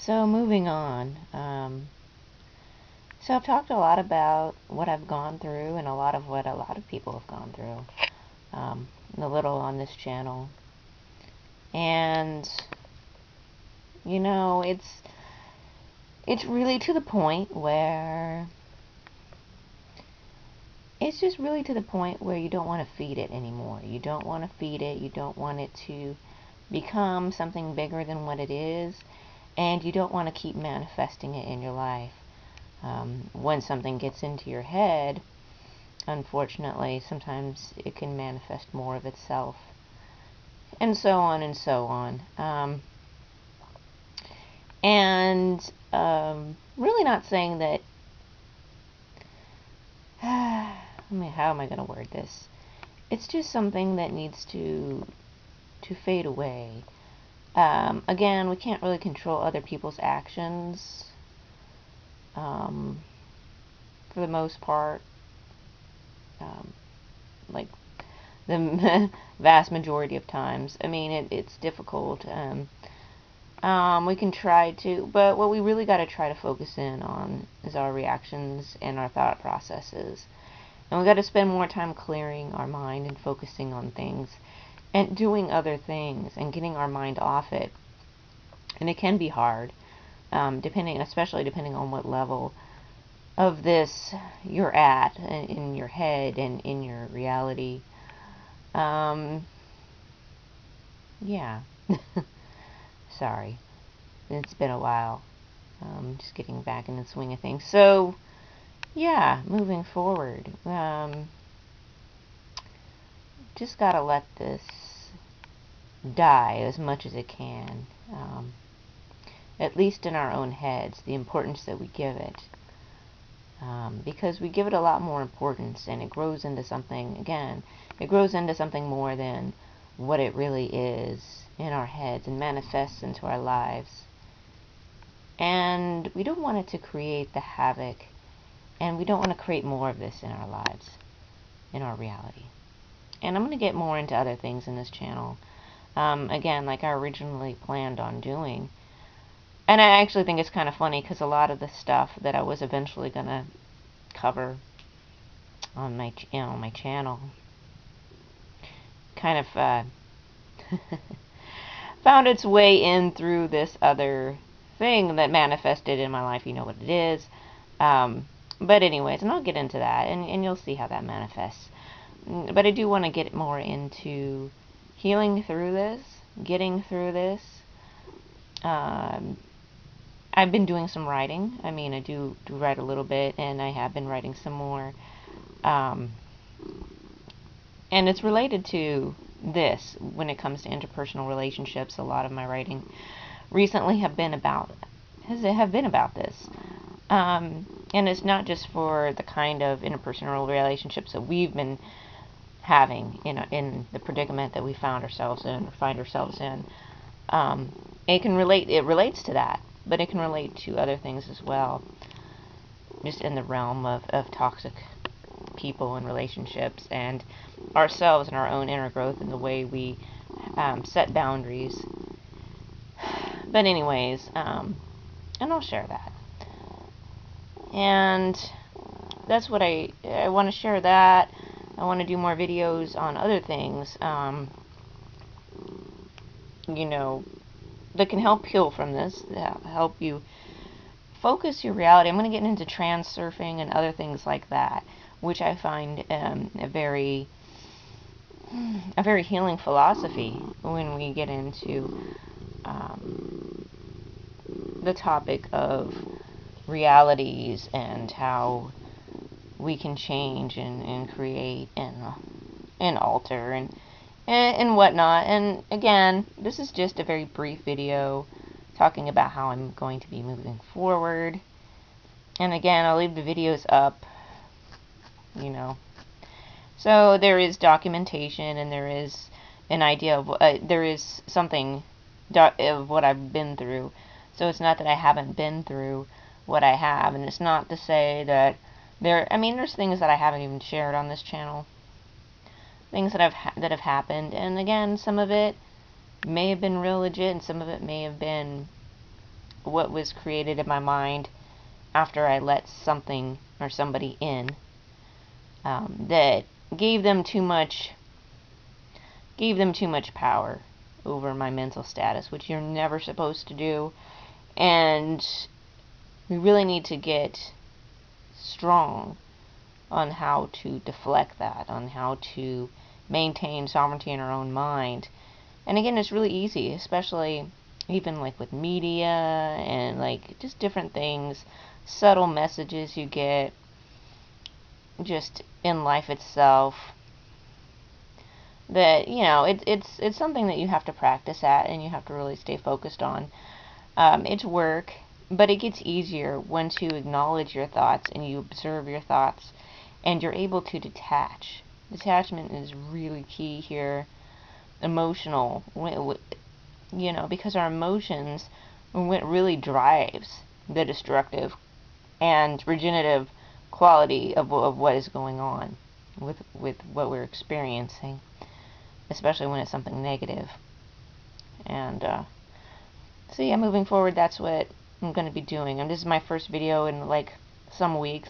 So moving on. So I've talked a lot about what I've gone through and a lot of what a lot of people have gone through. A little on this channel. And it's really to the point where it's just really to the point where you don't want to feed it anymore. You don't want to feed it. You don't want it to become something bigger than what it is. And you don't want to keep manifesting it in your life. When something gets into your head, unfortunately, sometimes it can manifest more of itself. And so on and so on. Really not saying that how am I going to word this? It's just something that needs to fade away. Again, we can't really control other people's actions, for the most part. Like the vast majority of times. I mean, it's difficult. We can try to, but what we really got to try to focus in on is our reactions and our thought processes. And we got to spend more time clearing our mind and focusing on things and doing other things and getting our mind off it. And it can be hard, especially depending on what level of this you're at in your head and in your reality. Yeah. Sorry. It's been a while. Just getting back in the swing of things. So, yeah, moving forward. Just gotta let this die as much as it can. At least in our own heads, the importance that we give it. Because we give it a lot more importance, and it grows into something, again, it grows into something more than what it really is in our heads and manifests into our lives. And we don't want it to create the havoc, and we don't want to create more of this in our lives, in our reality. And I'm going to get more into other things in this channel, again, like I originally planned on doing. And I actually think it's kind of funny because a lot of the stuff that I was eventually going to cover on my channel kind of found its way in through this other thing that manifested in my life. You know what it is. But anyways, and I'll get into that, and you'll see how that manifests. But I do want to get more into healing through this, getting through this. I've been doing some writing. I mean, I do write a little bit, and I have been writing some more. And it's related to this when it comes to interpersonal relationships. A lot of my writing recently have been about this. And it's not just for the kind of interpersonal relationships that we've been having, in the predicament that we find ourselves in. It relates to that, but it can relate to other things as well, just in the realm of toxic people and relationships, and ourselves and our own inner growth and the way we set boundaries. But anyways, and I'll share that. And that's what I want to share that. I want to do more videos on other things, that can help heal from this, that help you focus your reality. I'm going to get into transurfing and other things like that, which I find a very healing philosophy when we get into the topic of realities and how we can change and create and alter and whatnot. And again, this is just a very brief video talking about how I'm going to be moving forward. And again, I'll leave the videos up, So there is documentation, and there is an idea of there is something of what I've been through. So it's not that I haven't been through what I have, and it's not to say that there's things that I haven't even shared on this channel, things that have happened, and again, some of it may have been real legit, and some of it may have been what was created in my mind after I let something or somebody in, that gave them too much power over my mental status, which you're never supposed to do. And we really need to get strong on how to deflect that, on how to maintain sovereignty in our own mind. And again, it's really easy, especially even like with media and like just different things, subtle messages you get just in life itself, that, you know, it's something that you have to practice at and you have to really stay focused on. It's work, but it gets easier once you acknowledge your thoughts and you observe your thoughts and you're able to detach. Detachment is really key here. Emotional, you know, because our emotions are what really drives the destructive and regenerative quality of what is going on with what we're experiencing, especially when it's something negative. And so yeah, moving forward, that's what I'm going to be doing. And this is my first video in like some weeks,